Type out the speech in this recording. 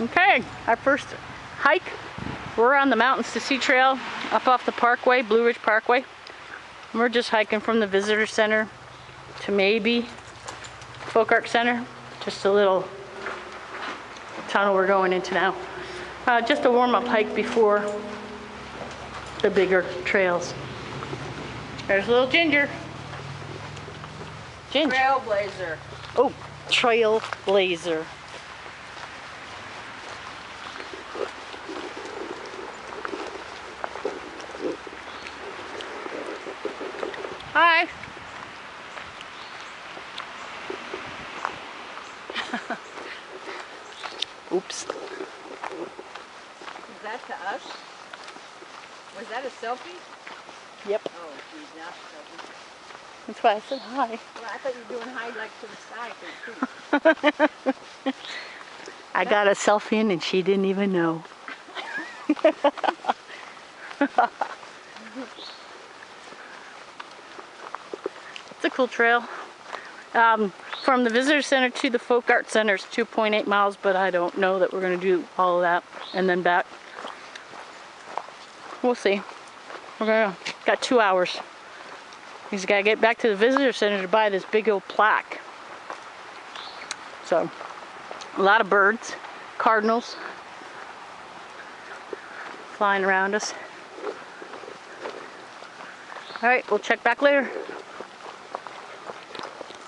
Okay, our first hike. We're on the Mountains to Sea Trail up off the Parkway, Blue Ridge Parkway. We're just hiking from the visitor center to maybe Folk Art Center. Just a little tunnel we're going into now. Just a warm-up hike before the bigger trails. There's little Ginger. Ginger. Trailblazer. Oh, Trailblazer. Hi. Oops. Is that to us? Was that a selfie? Yep. Oh, geez, not a selfie. That's why I said hi. Well, I thought you were doing hi like to the sky for the tree. I got a selfie in and she didn't even know. It's a cool trail. From the visitor center to the Folk Art Center is 2.8 miles, but I don't know that we're going to do all of that and then back. We'll see. Got 2 hours. He's got to get back to the visitor center to buy this big old plaque. So, a lot of birds, cardinals, flying around us. All right, we'll check back later.